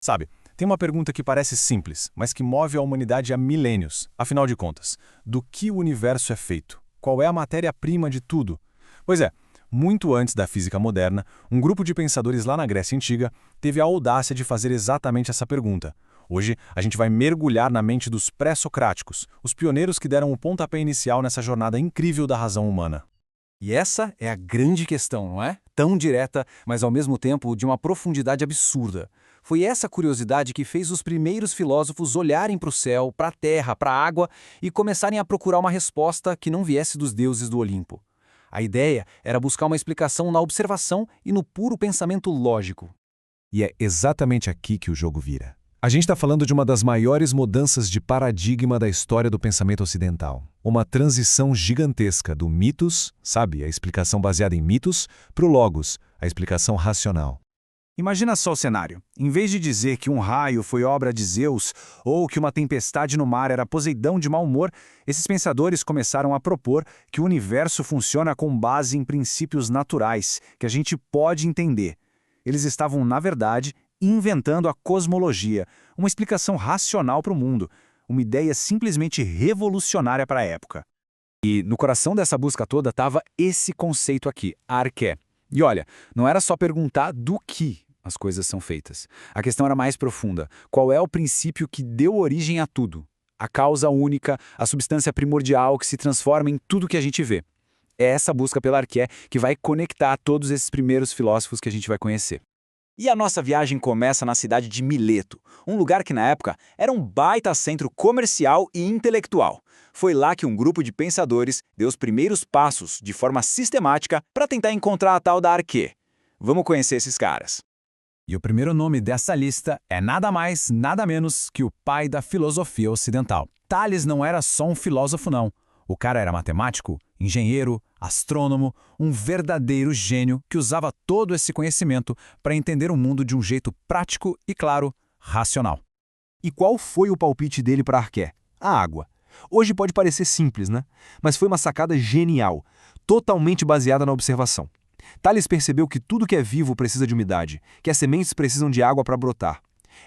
Sabe, tem uma pergunta que parece simples, mas que move a humanidade há milênios. Afinal de contas, do que o universo é feito? Qual é a matéria-prima de tudo? Pois é, muito antes da física moderna, um grupo de pensadores lá na Grécia Antiga teve a audácia de fazer exatamente essa pergunta. Hoje, a gente vai mergulhar na mente dos pré-socráticos, os pioneiros que deram o pontapé inicial nessa jornada incrível da razão humana. E essa é a grande questão, não é? Tão direta, mas ao mesmo tempo de uma profundidade absurda. Foi essa curiosidade que fez os primeiros filósofos olharem para o céu, para a terra, para a água e começarem a procurar uma resposta que não viesse dos deuses do Olimpo. A ideia era buscar uma explicação na observação e no puro pensamento lógico. E é exatamente aqui que o jogo vira. A gente está falando de uma das maiores mudanças de paradigma da história do pensamento ocidental. Uma transição gigantesca do mitos, sabe, a explicação baseada em mitos, para o logos, a explicação racional. Imagina só o cenário. Em vez de dizer que um raio foi obra de Zeus ou que uma tempestade no mar era Poseidão de mau humor, esses pensadores começaram a propor que o universo funciona com base em princípios naturais, que a gente pode entender. Eles estavam, na verdade, inventando a cosmologia, uma explicação racional para o mundo, uma ideia simplesmente revolucionária para a época. E no coração dessa busca toda estava esse conceito aqui, arqué. E olha, não era só perguntar do que as coisas são feitas. A questão era mais profunda. Qual é o princípio que deu origem a tudo? A causa única, a substância primordial que se transforma em tudo que a gente vê. É essa busca pela arqué que vai conectar todos esses primeiros filósofos que a gente vai conhecer. E a nossa viagem começa na cidade de Mileto, um lugar que na época era um baita centro comercial e intelectual. Foi lá que um grupo de pensadores deu os primeiros passos, de forma sistemática, para tentar encontrar a tal da arqué. Vamos conhecer esses caras. E o primeiro nome dessa lista é nada mais, nada menos que o pai da filosofia ocidental. Tales não era só um filósofo, não. O cara era matemático, engenheiro, astrônomo, um verdadeiro gênio que usava todo esse conhecimento para entender o mundo de um jeito prático e, claro, racional. E qual foi o palpite dele para a arqué? A água. Hoje pode parecer simples, né? Mas foi uma sacada genial, totalmente baseada na observação. Tales percebeu que tudo que é vivo precisa de umidade, que as sementes precisam de água para brotar.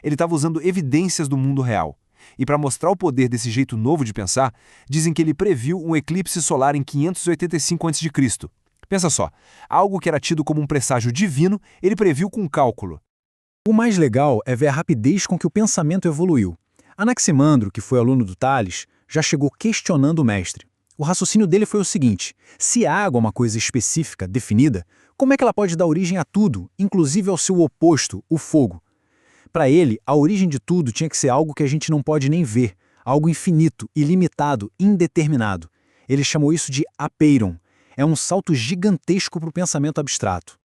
Ele estava usando evidências do mundo real. E para mostrar o poder desse jeito novo de pensar, dizem que ele previu um eclipse solar em 585 a.C. Pensa só, algo que era tido como um presságio divino, ele previu com cálculo. O mais legal é ver a rapidez com que o pensamento evoluiu. Anaximandro, que foi aluno do Tales, já chegou questionando o mestre. O raciocínio dele foi o seguinte: se a água é uma coisa específica, definida, como é que ela pode dar origem a tudo, inclusive ao seu oposto, o fogo? Para ele, a origem de tudo tinha que ser algo que a gente não pode nem ver, algo infinito, ilimitado, indeterminado. Ele chamou isso de apeiron. É um salto gigantesco para o pensamento abstrato.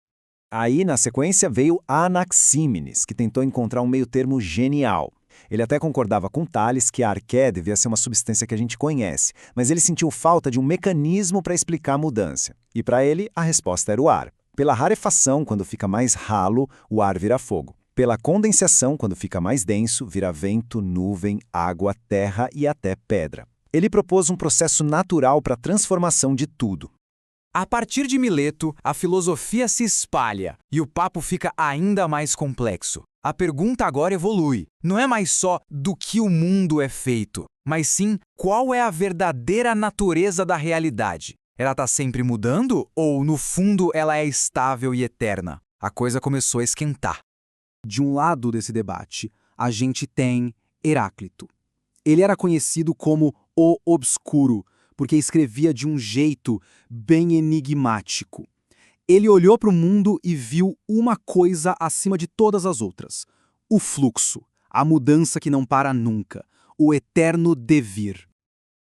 Aí, na sequência, veio Anaxímenes, que tentou encontrar um meio-termo genial. Ele até concordava com Tales que a arqué devia ser uma substância que a gente conhece, mas ele sentiu falta de um mecanismo para explicar a mudança. E para ele, a resposta era o ar. Pela rarefação, quando fica mais ralo, o ar vira fogo. Pela condensação, quando fica mais denso, vira vento, nuvem, água, terra e até pedra. Ele propôs um processo natural para a transformação de tudo. A partir de Mileto, a filosofia se espalha e o papo fica ainda mais complexo. A pergunta agora evolui. Não é mais só do que o mundo é feito, mas sim qual é a verdadeira natureza da realidade. Ela está sempre mudando ou, no fundo, ela é estável e eterna? A coisa começou a esquentar. De um lado desse debate, a gente tem Heráclito. Ele era conhecido como o Obscuro, porque escrevia de um jeito bem enigmático. Ele olhou para o mundo e viu uma coisa acima de todas as outras: o fluxo, a mudança que não para nunca, o eterno devir.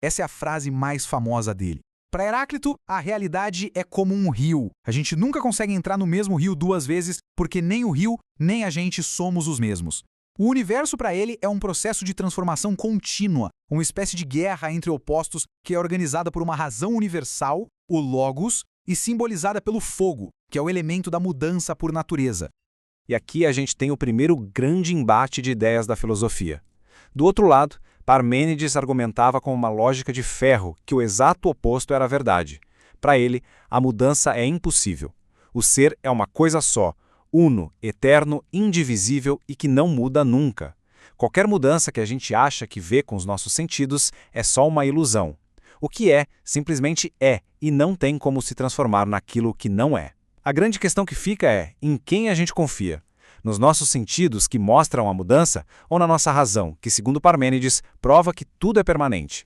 Essa é a frase mais famosa dele. Para Heráclito, a realidade é como um rio. A gente nunca consegue entrar no mesmo rio duas vezes, porque nem o rio, nem a gente somos os mesmos. O universo, para ele, é um processo de transformação contínua, uma espécie de guerra entre opostos que é organizada por uma razão universal, o logos, e simbolizada pelo fogo, que é o elemento da mudança por natureza. E aqui a gente tem o primeiro grande embate de ideias da filosofia. Do outro lado, Parmênides argumentava com uma lógica de ferro que o exato oposto era a verdade. Para ele, a mudança é impossível. O ser é uma coisa só, uno, eterno, indivisível e que não muda nunca. Qualquer mudança que a gente acha que vê com os nossos sentidos é só uma ilusão. O que é, simplesmente é, e não tem como se transformar naquilo que não é. A grande questão que fica é em quem a gente confia. Nos nossos sentidos, que mostram a mudança, ou na nossa razão, que, segundo Parmênides, prova que tudo é permanente.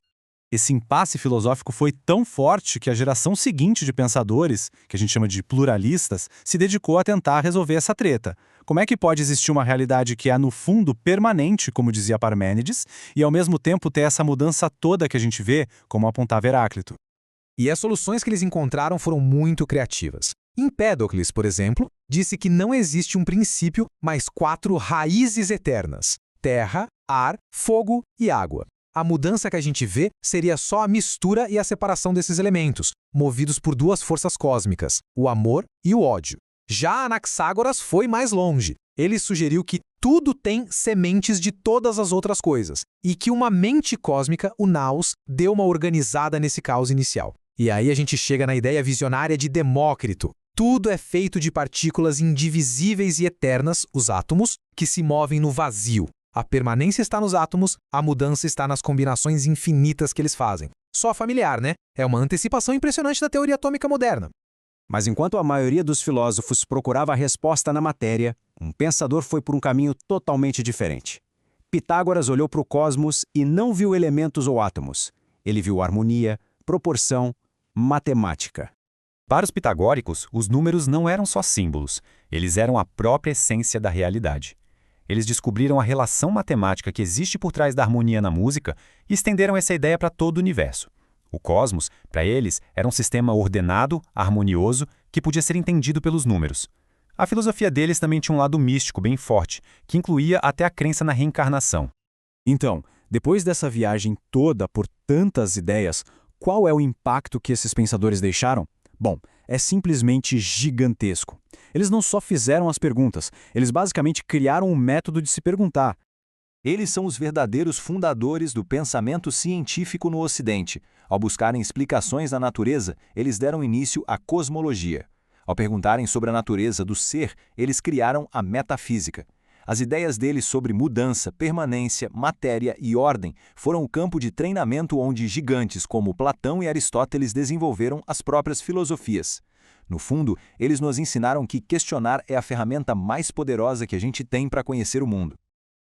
Esse impasse filosófico foi tão forte que a geração seguinte de pensadores, que a gente chama de pluralistas, se dedicou a tentar resolver essa treta. Como é que pode existir uma realidade que é, no fundo, permanente, como dizia Parmênides, e ao mesmo tempo ter essa mudança toda que a gente vê, como apontava Heráclito? E as soluções que eles encontraram foram muito criativas. Empédocles, por exemplo, disse que não existe um princípio, mas 4 raízes eternas: terra, ar, fogo e água. A mudança que a gente vê seria só a mistura e a separação desses elementos, movidos por 2 forças cósmicas, o amor e o ódio. Já Anaxágoras foi mais longe. Ele sugeriu que tudo tem sementes de todas as outras coisas, e que uma mente cósmica, o Naos, deu uma organizada nesse caos inicial. E aí a gente chega na ideia visionária de Demócrito. Tudo é feito de partículas indivisíveis e eternas, os átomos, que se movem no vazio. A permanência está nos átomos, a mudança está nas combinações infinitas que eles fazem. Só familiar, né? É uma antecipação impressionante da teoria atômica moderna. Mas enquanto a maioria dos filósofos procurava a resposta na matéria, um pensador foi por um caminho totalmente diferente. Pitágoras olhou para o cosmos e não viu elementos ou átomos. Ele viu harmonia, proporção, matemática. Para os pitagóricos, os números não eram só símbolos, eles eram a própria essência da realidade. Eles descobriram a relação matemática que existe por trás da harmonia na música e estenderam essa ideia para todo o universo. O cosmos, para eles, era um sistema ordenado, harmonioso, que podia ser entendido pelos números. A filosofia deles também tinha um lado místico bem forte, que incluía até a crença na reencarnação. Então, depois dessa viagem toda por tantas ideias, qual é o impacto que esses pensadores deixaram? Bom, é simplesmente gigantesco. Eles não só fizeram as perguntas, eles basicamente criaram um método de se perguntar. Eles são os verdadeiros fundadores do pensamento científico no Ocidente. Ao buscarem explicações na natureza, eles deram início à cosmologia. Ao perguntarem sobre a natureza do ser, eles criaram a metafísica. As ideias deles sobre mudança, permanência, matéria e ordem foram o campo de treinamento onde gigantes como Platão e Aristóteles desenvolveram as próprias filosofias. No fundo, eles nos ensinaram que questionar é a ferramenta mais poderosa que a gente tem para conhecer o mundo.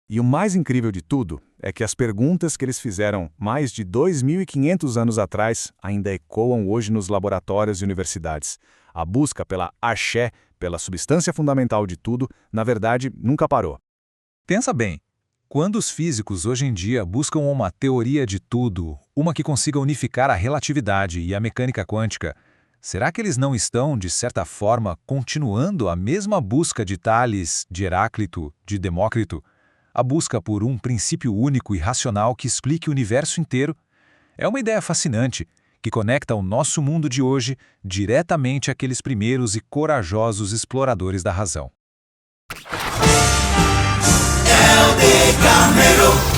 E o mais incrível de tudo é que as perguntas que eles fizeram mais de 2.500 anos atrás ainda ecoam hoje nos laboratórios e universidades. A busca pela axé, pela substância fundamental de tudo, na verdade, nunca parou. Pensa bem, quando os físicos hoje em dia buscam uma teoria de tudo, uma que consiga unificar a relatividade e a mecânica quântica, será que eles não estão, de certa forma, continuando a mesma busca de Tales, de Heráclito, de Demócrito? A busca por um princípio único e racional que explique o universo inteiro? É uma ideia fascinante, que conecta o nosso mundo de hoje diretamente àqueles primeiros e corajosos exploradores da razão. El de Camero.